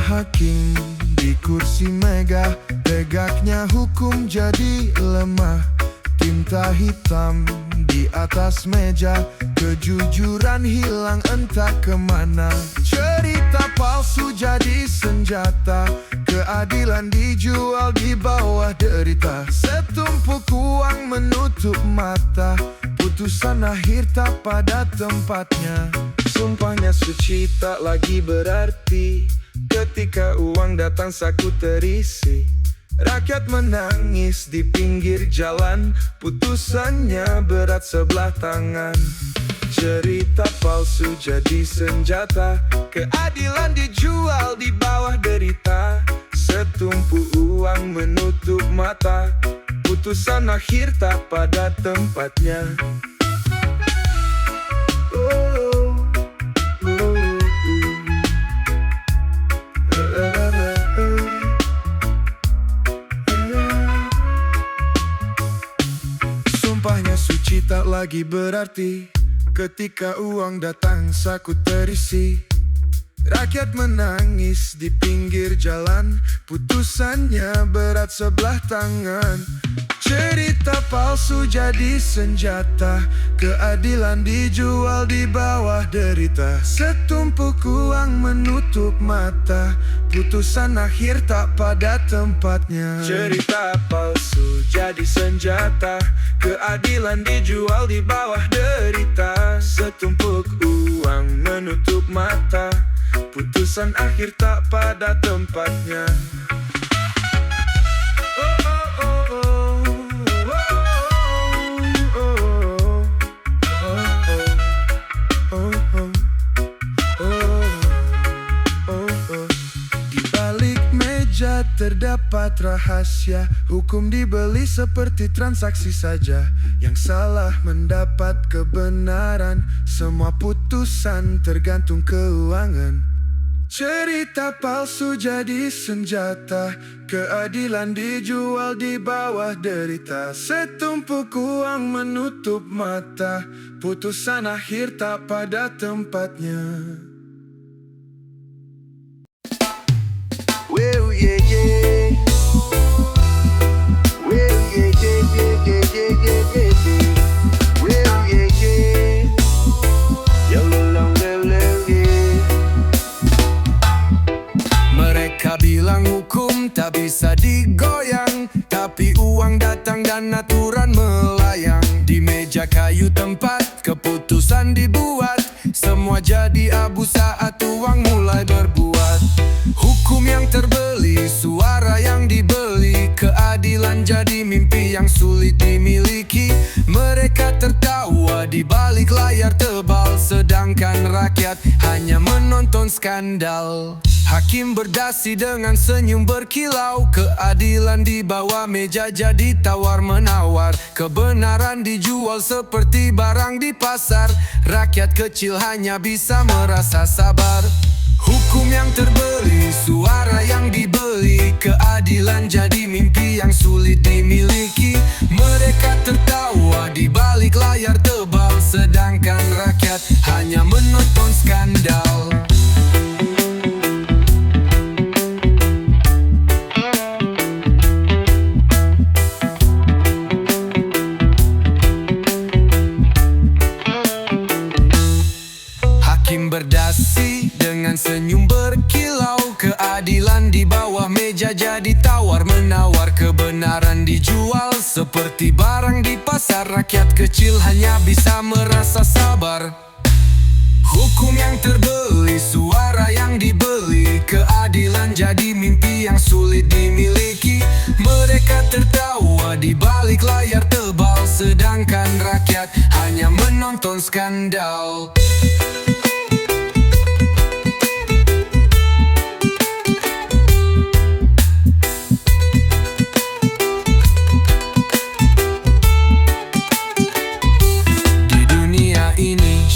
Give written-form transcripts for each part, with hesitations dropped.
hakim di kursi mega, tegaknya hukum jadi lemah. Tinta hitam di atas meja, kejujuran hilang entah kemana. Cerita palsu jadi senjata, keadilan dijual di bawah derita. Setumpuk uang menutup mata, putusan akhir tak pada tempatnya. Sumpahnya suci tak lagi berarti, ketika uang datang saku terisi. Rakyat menangis di pinggir jalan, putusannya berat sebelah tangan. Cerita palsu jadi senjata, keadilan dijual di bawah derita. Setumpuk uang menutup mata, putusan akhir tak pada tempatnya. Sumpahnya suci tak lagi berarti, ketika uang datang saku terisi. Rakyat menangis di pinggir jalan, putusannya berat sebelah tangan. Cerita palsu jadi senjata, keadilan dijual di bawah derita. Setumpuk uang menutup mata, putusan akhir tak pada tempatnya. Cerita palsu jadi senjata, keadilan dijual di bawah derita. Setumpuk uang menutup mata, putusan akhir tak pada tempatnya. Di balik meja terdapat rahasia, hukum dibeli seperti transaksi saja. Yang salah mendapat kebenaran, semua putusan tergantung keuangan. Cerita palsu jadi senjata, keadilan dijual di bawah derita. Setumpuk uang menutup mata, putusan akhir tak pada tempatnya. Well, yeah, yeah. Well, yeah, yeah, yeah, yeah, yeah, yeah, yeah, yeah. Well, yeah, yeah. Mereka bilang hukum tak bisa digoyang, tapi uang datang dan aturan melayang. Di meja kayu tempat keputusan dibuat, semua jadi abu saat uang mulai berbuat. Hukum yang terbeli, suara yang dibeli, keadilan jadi mimpi yang sulit dimiliki. Mereka tertawa di balik layar tebal, sedangkan rakyat hanya menonton skandal. Hakim berdasi dengan senyum berkilau, keadilan di bawah meja jadi tawar-menawar. Kebenaran dijual seperti barang di pasar, rakyat kecil hanya bisa merasa sabar. Hukum yang terbeli, suara yang dibeli, keadilan jadi mimpi yang sulit dimiliki. Mereka tertawa di balik layar tebal, sedangkan rakyat hanya menonton skandal. Hakim berdasi dengan senyum berkilau, keadilan di bawah meja jadi tawar-menawar. Kebenaran dijual seperti barang di pasar, rakyat kecil hanya bisa merasa sabar. Hukum yang terbeli, suara yang dibeli, keadilan jadi mimpi yang sulit dimiliki. Mereka tertawa di balik layar tebal, sedangkan rakyat hanya menonton skandal.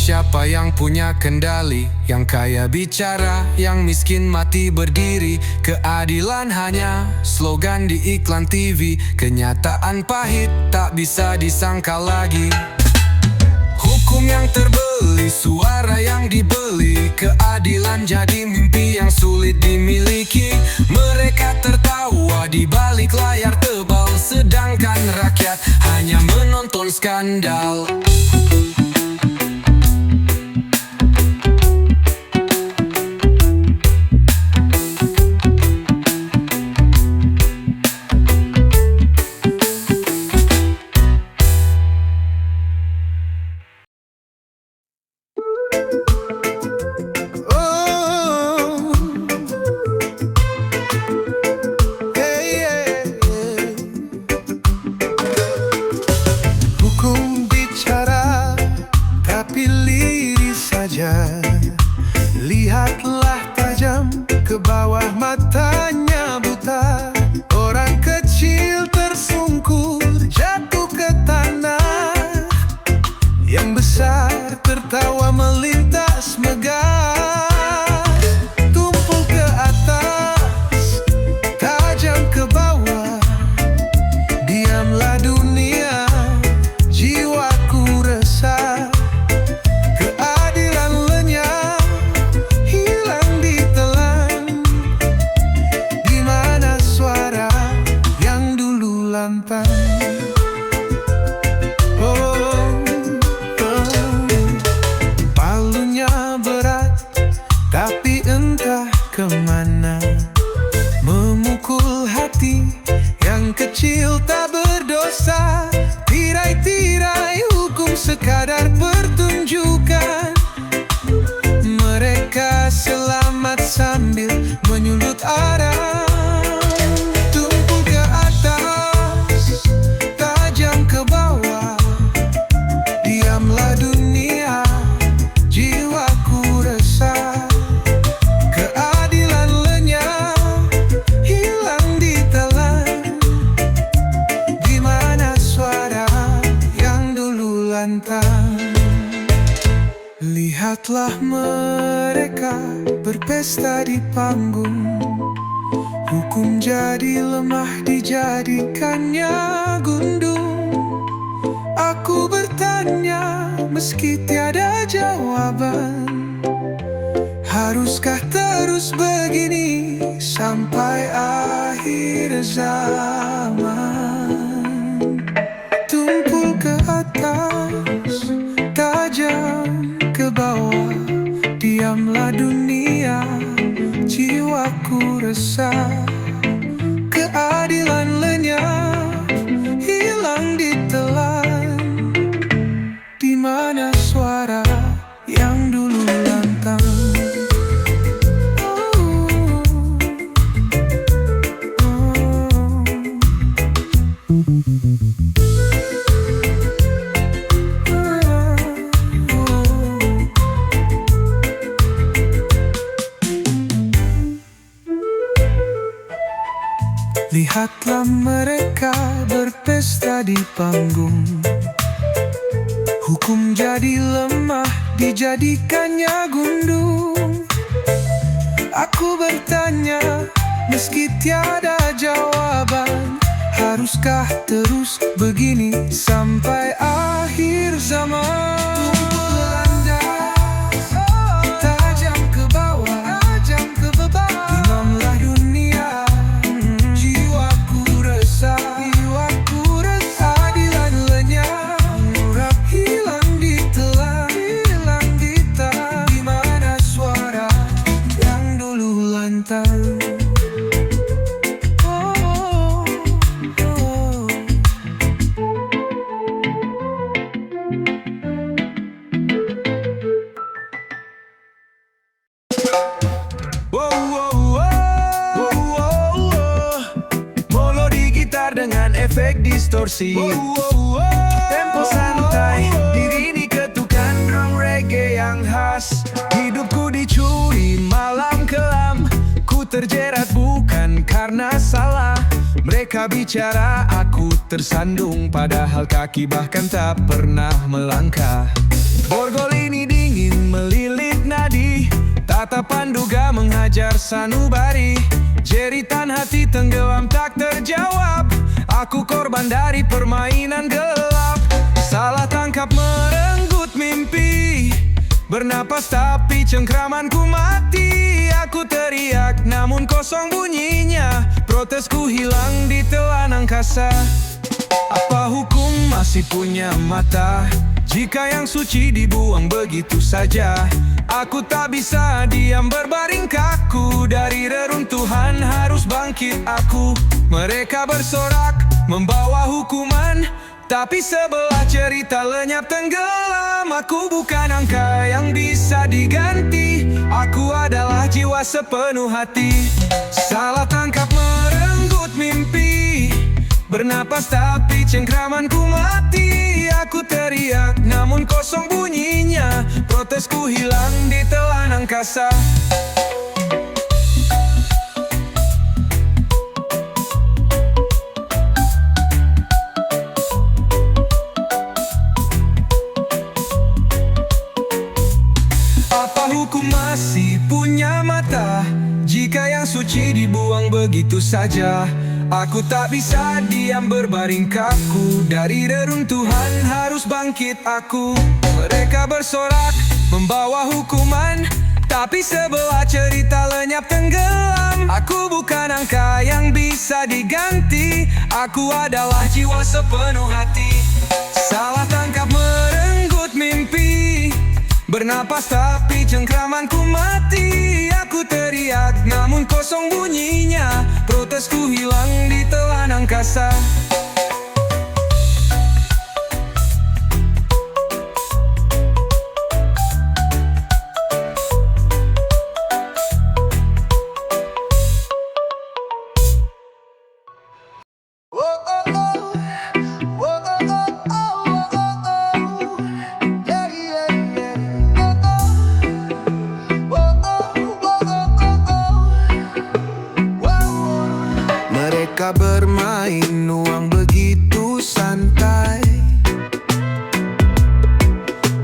Siapa yang punya kendali? Yang kaya bicara, yang miskin mati berdiri. Keadilan hanya slogan di iklan TV, kenyataan pahit tak bisa disangkal lagi. Hukum yang terbeli, suara yang dibeli, keadilan jadi mimpi yang sulit dimiliki. skandal. Hukum bicara, tapi liris saja. Lihatlah tajam, ke bawah matanya buta. Orang kecil tersungkur, jatuh ke tanah. Yang besar tertawa melintas megah. Tumpul ke atas, tajam ke bawah. Diamlah dunia, jiwaku resah. Keadilan lenyap, hilang ditelan. Di mana suara yang dulu lantang? Palunya berat, tapi entah kemana. Memukul hati yang kecil tak berdosa. Tirai-tirai hukum sekadar pertunjukan. Mereka selamat sambil menyulut arah. Tumpul ke atas, tajam ke bawah. Diamlah dunia, jiwaku resah. Keadilan lenyap, hilang ditelan. Di mana suara yang dulu lantang? Lihatlah mereka berpesta di panggung. Hukum jadi lemah, dijadikannya gundung. Aku bertanya meski tiada jawaban. Haruskah terus begini sampai akhir zaman? Tumpul ke atas, tajam ke bawah. Diamlah dunia, jiwaku resah. Keadilan lenyap, hilang ditelan. Di mana suara yang dulu lantang? Lihatlah mereka berpesta di panggung. Hukum jadi lemah, dijadikannya gundung. Aku bertanya meski tiada jawaban. Haruskah terus begini sampai akhir zaman? Dengan efek distorsi, tempo santai, diiringi ketukan drum reggae yang khas. Hidupku dicuri malam kelam, ku terjerat bukan karena salah. Mereka bicara, aku tersandung, padahal kaki bahkan tak pernah melangkah. Borgol ini dingin melilit nadi, tatapan duga menghajar sanubari. Jeritan hati tenggelam tak terjawab. Aku korban dari permainan gelap. Salah tangkap merenggut mimpi. Bernapas tapi cengkramanku mati. Aku teriak namun kosong bunyinya. Protesku hilang di telan angkasa. Apa Apa hukum masih punya mata jika yang suci dibuang begitu saja? Aku tak bisa diam berbaring kaku, dari reruntuhan harus bangkit aku. Mereka bersorak membawa hukuman, tapi sebelah cerita lenyap tenggelam. Aku bukan angka yang bisa diganti, aku adalah jiwa sepenuh hati. Salah tangkap merenggut mimpi, bernapas tapi cengkramanku mati. Aku teriak namun kosong bunyinya, protesku hilang di telan angkasa. Apa hukum masih punya mata jika yang suci dibuang begitu saja? Aku tak bisa diam berbaring kaku, dari reruntuhan harus bangkit aku. Mereka bersorak membawa hukuman, tapi sebelah cerita lenyap tenggelam. Aku bukan angka yang bisa diganti, aku adalah jiwa sepenuh hati. Salah tangkap merenggut mimpi, bernapas tapi cengkramanku mati. Aku teriak namun kosong bunyinya, protesku hilang di telan angkasa. Mereka bermain uang begitu santai,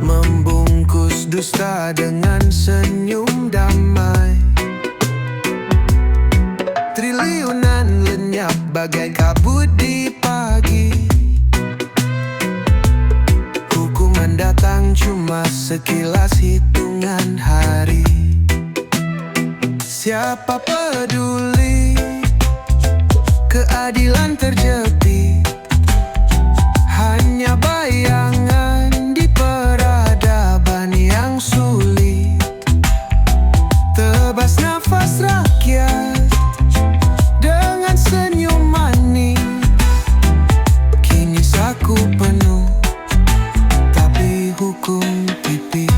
membungkus dusta dengan senyum damai. Triliunan lenyap bagai kabut di pagi, hukuman datang cuma sekilas hitungan hari. Siapa peduli, keadilan terjepit, hanya bayangan di peradaban yang sulit. Tebas nafas rakyat dengan senyum manis, kini saku penuh tapi hukum tipis.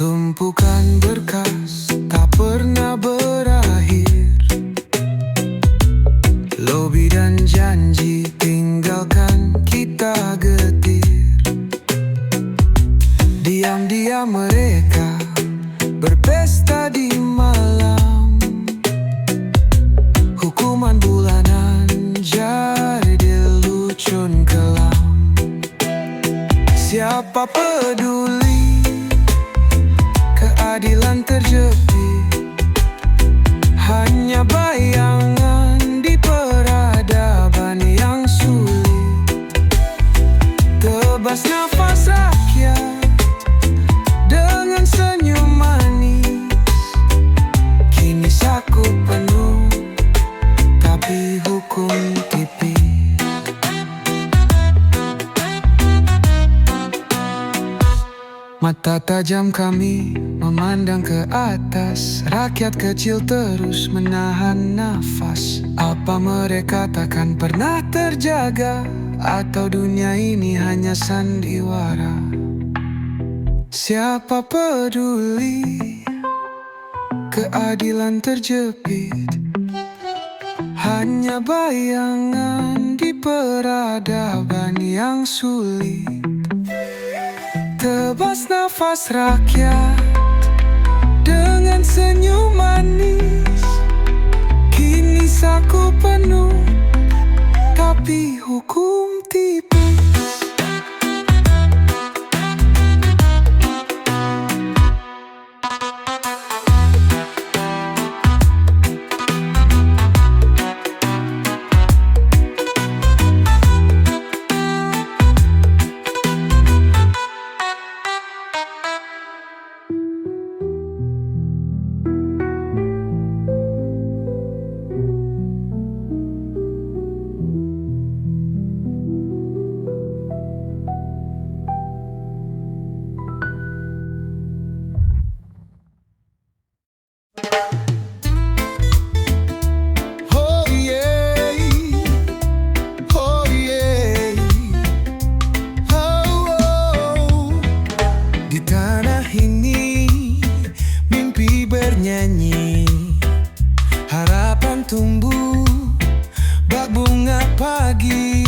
Tumpukan berkas tak pernah berakhir, lobi dan janji tinggalkan kita getir. Diam-diam mereka berpesta di malam, hukuman bulanan jadi dilucun kelam. Siapa peduli, keadilan terjepit, hanya bayangan di peradaban yang sulit. Tebas nafas rakyat dengan senyum manis, kini saku penuh tapi hukum tipis. Mata tajam kami memandang ke atas, rakyat kecil terus menahan nafas. Apa mereka takkan pernah terjaga, atau dunia ini hanya sandiwara? Siapa peduli, keadilan terjepit, hanya bayangan di peradaban yang sulit. Tebas nafas rakyat dengan senyum manis, kini saku penuh tapi hukum tipis. pagi,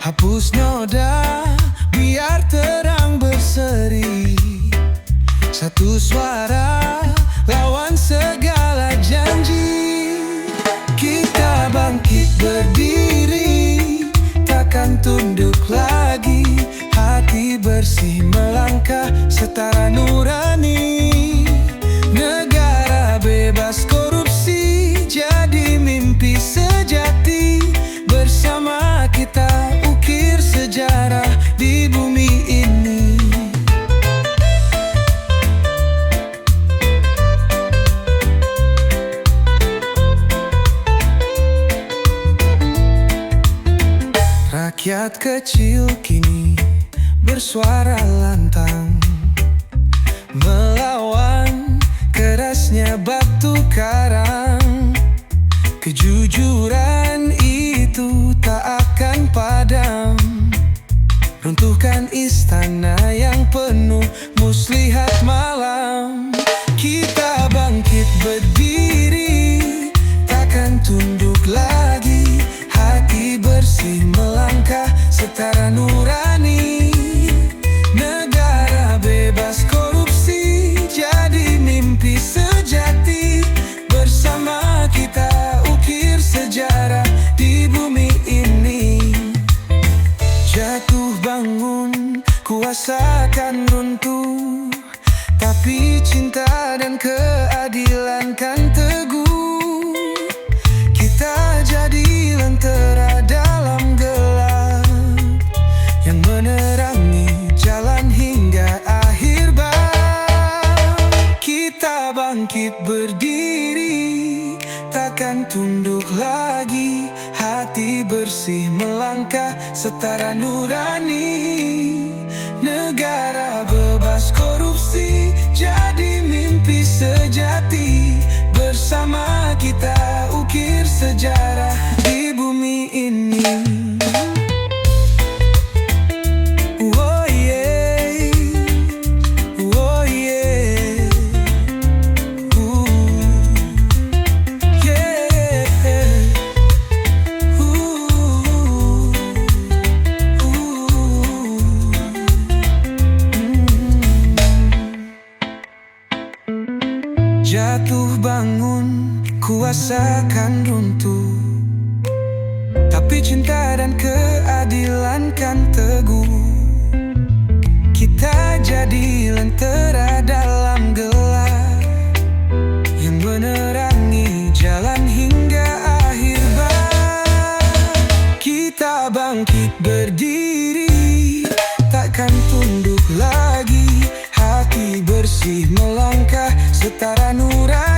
hapus noda biar terang berseri. Satu suara lawan segala janji. Kita bangkit berdiri, takkan tunduk lagi. Hati bersih melangkah setara nurani. Negara bebas korupsi jadi mimpi sejati. Bersama kita ukir sejarah di bumi ini. Rakyat kecil kini bersuara lantang, melawan kerasnya batu karang. Kejujuran itu tak akan padam. Runtuhkan istana yang penuh muslihat malam. Kita bangkit berdiri, takkan tunduk lagi. Hati bersih melangkah setara nurani. Negara bebas korupsi jadi mimpi sejati. Bersama kita ukir sejarah di bumi ini. Jatuh bangun, kuasa akan runtuh, tapi cinta dan keadilan kan teguh. Kita jadi lentera dalam gelap yang menerangi jalan hingga akhir bab. Kita bangkit berdiri, takkan tunduk lagi. Hati bersih melangkah setara nurani. Negara bebas korupsi jadi mimpi sejati. Bersama kita ukir sejarah di bumi ini. Oh yeah, oh yeah, yeah, Jatuh bangun, kuasa kan runtuh, tapi cinta dan keadilan kan teguh. Kita jadi lentera dalam gelap yang menerangi jalan hingga akhir bab. Kita bangkit berdiri, takkan tunduk lagi. Hati bersih melangkah setara nurani.